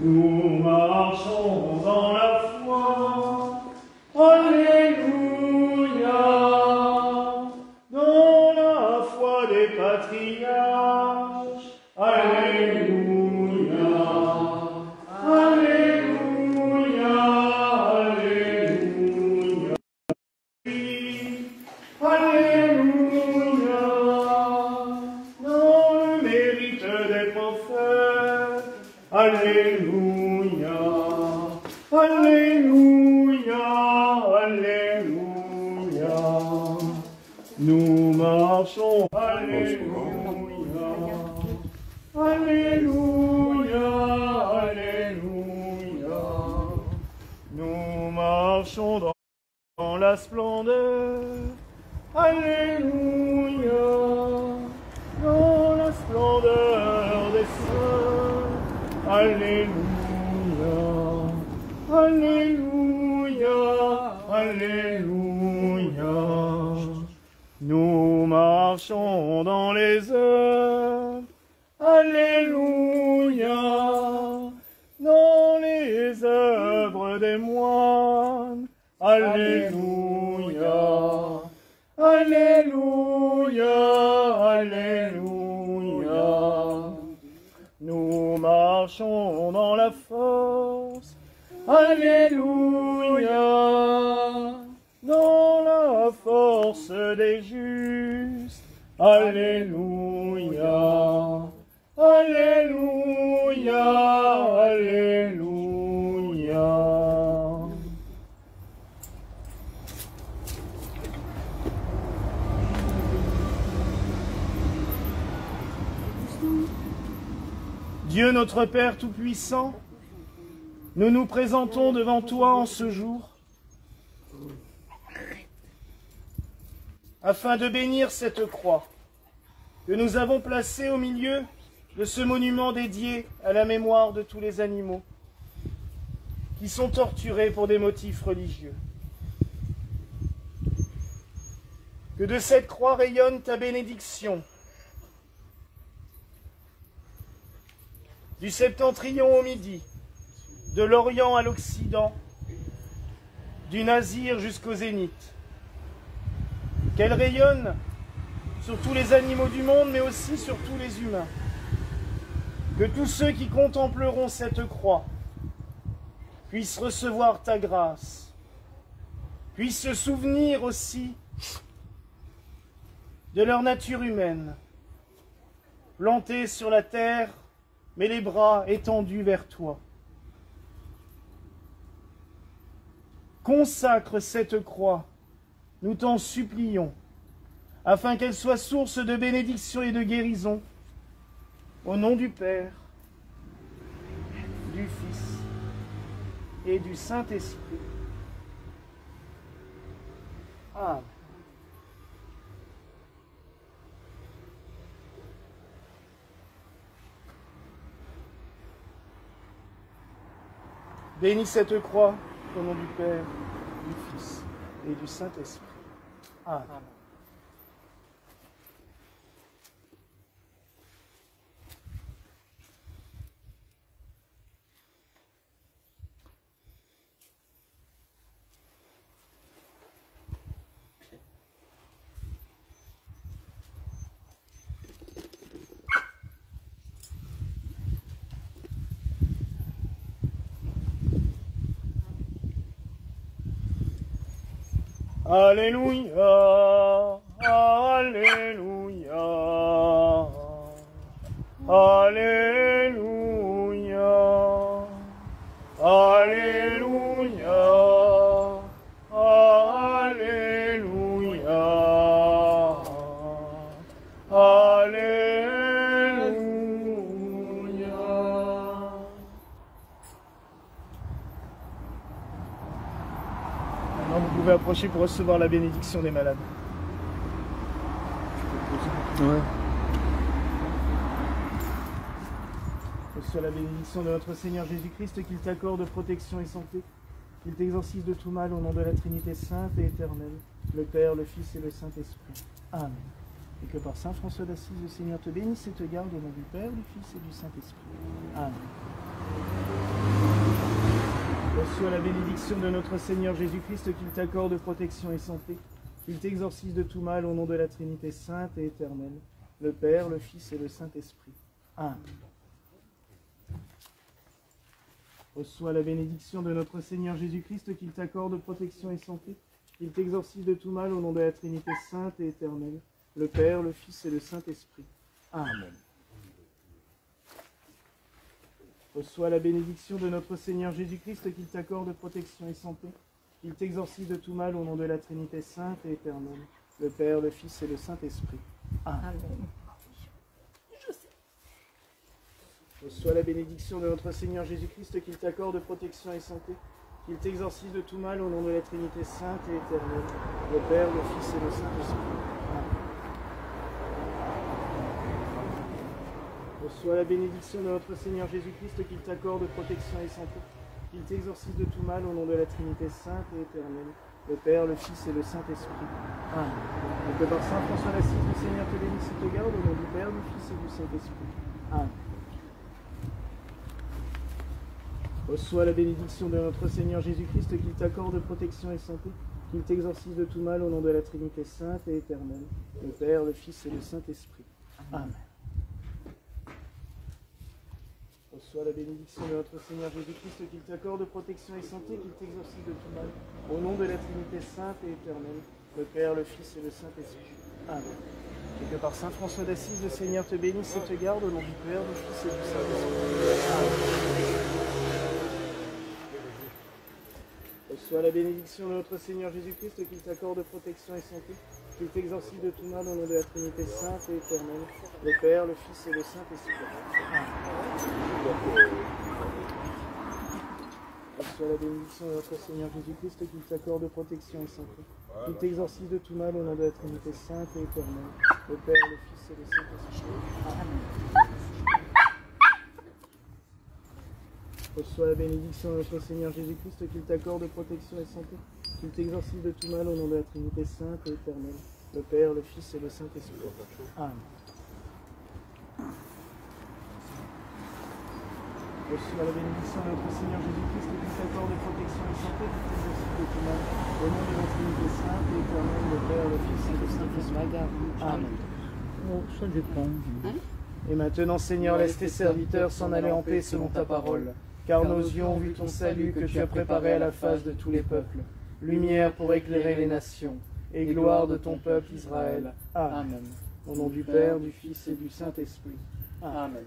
Nous marchons dans la foi. Alléluia. Dans la foi des patriarches. Alléluia. Alléluia. Alléluia. Alléluia. Dans le mérite des prophètes. Alléluia. Alléluia. Alléluia. Nous marchons. Alléluia. Alléluia. Alléluia. Nous marchons dans la splendeur. Alléluia. Dans la splendeur des saints. Alléluia. Alléluia. Alléluia. Nous marchons dans les œuvres. Alléluia. Dans les œuvres des moines. Alléluia. Alléluia. Alléluia. Nous marchons dans la force. Alléluia. Dans la force des justes. Alléluia. Alléluia. Alléluia. Dieu notre Père Tout-Puissant, nous nous présentons devant toi en ce jour afin de bénir cette croix que nous avons placée au milieu de ce monument dédié à la mémoire de tous les animaux qui sont torturés pour des motifs religieux. Que de cette croix rayonne ta bénédiction. Du septentrion au midi, de l'Orient à l'Occident, du Nazir jusqu'au Zénith. Qu'elle rayonne sur tous les animaux du monde, mais aussi sur tous les humains. Que tous ceux qui contempleront cette croix puissent recevoir ta grâce, puissent se souvenir aussi de leur nature humaine, plantée sur la terre, mais les bras étendus vers toi. Consacre cette croix, nous t'en supplions, afin qu'elle soit source de bénédiction et de guérison, au nom du Père, du Fils et du Saint-Esprit. Amen. Bénis cette croix au nom du Père, du Fils et du Saint-Esprit. Amen. Alléluia, Alléluia, Alléluia, Alléluia, Alléluia, Alléluia. Maintenant, vous pouvez approcher pour recevoir la bénédiction des malades. Ouais. Reçois la bénédiction de notre Seigneur Jésus-Christ, qu'il t'accorde protection et santé, qu'il t'exorcise de tout mal au nom de la Trinité sainte et éternelle, le Père, le Fils et le Saint-Esprit. Amen. Et que par Saint François d'Assise, le Seigneur te bénisse et te garde au nom du Père, du Fils et du Saint-Esprit. Amen. Reçois la bénédiction de notre Seigneur Jésus-Christ, qu'il t'accorde protection et santé, qu'il t'exorcise de tout mal au nom de la Trinité sainte et éternelle, le Père, le Fils et le Saint-Esprit. Amen. Reçois la bénédiction de notre Seigneur Jésus-Christ, qu'il t'accorde protection et santé, qu'il t'exorcise de tout mal au nom de la Trinité sainte et éternelle, le Père, le Fils et le Saint-Esprit. Amen. Reçois la bénédiction de notre Seigneur Jésus-Christ, qu'il t'accorde protection et santé, qu'il t'exorcise de tout mal au nom de la Trinité sainte et éternelle, le Père, le Fils et le Saint-Esprit. Amen. Reçois la bénédiction de notre Seigneur Jésus-Christ, qu'il t'accorde protection et santé, qu'il t'exorcise de tout mal au nom de la Trinité sainte et éternelle, le Père, le Fils et le Saint-Esprit. Reçois la bénédiction de notre Seigneur Jésus-Christ, qu'il t'accorde protection et santé, qu'il t'exorcise de tout mal au nom de la Trinité sainte et éternelle, le Père, le Fils et le Saint-Esprit. Amen. Et que par Saint François d'Assise, le Seigneur te bénisse et te garde, au nom du Père, du Fils et du Saint-Esprit. Amen. Reçois la bénédiction de notre Seigneur Jésus-Christ, qu'il t'accorde protection et santé, qu'il t'exorcise de tout mal au nom de la Trinité sainte et éternelle, le Père, le Fils et le Saint-Esprit. Amen. Reçois la bénédiction de notre Seigneur Jésus-Christ, qu'il t'accorde protection et santé, qu'il t'exorcise de tout mal au nom de la Trinité sainte et éternelle, le Père, le Fils et le Saint-Esprit. Amen. Et que par Saint François d'Assise, le Seigneur te bénisse et te garde, au nom du Père, du Fils et du Saint-Esprit. Amen. Reçois la bénédiction de notre Seigneur Jésus-Christ, qu'il t'accorde protection et santé, qu'il t'exorcise de tout mal au nom de la Trinité sainte et éternelle, le Père, le Fils et le Saint-Esprit. Reçois la bénédiction de notre Seigneur Jésus-Christ, qu'il t'accorde protection et santé, qu'il t'exorcise de tout mal au nom de la Trinité sainte et éternelle, le Père, le Fils et le Saint-Esprit. Amen. Reçois la bénédiction de notre Seigneur Jésus-Christ, qu'il t'accorde protection et santé, qu'il t'exorcise de tout mal au nom de la Trinité sainte et éternelle, le Père, le Fils et le Saint-Esprit. Amen. Reçois la bénédiction de notre Seigneur Jésus-Christ, qu'il t'accorde protection et santé, qu'il t'exorcise de tout mal au nom de la Trinité sainte et éternelle, le Père, le Fils et le Saint-Esprit. Amen. Ça dépend. Et maintenant, Seigneur, laisse tes serviteurs s'en aller en paix selon ta parole. Car nos yeux ont vu ton salut que tu as préparé à la face de tous les peuples, lumière pour éclairer les nations, et gloire de ton peuple Israël. Amen. Au nom du Père, du Fils et du Saint-Esprit. Amen.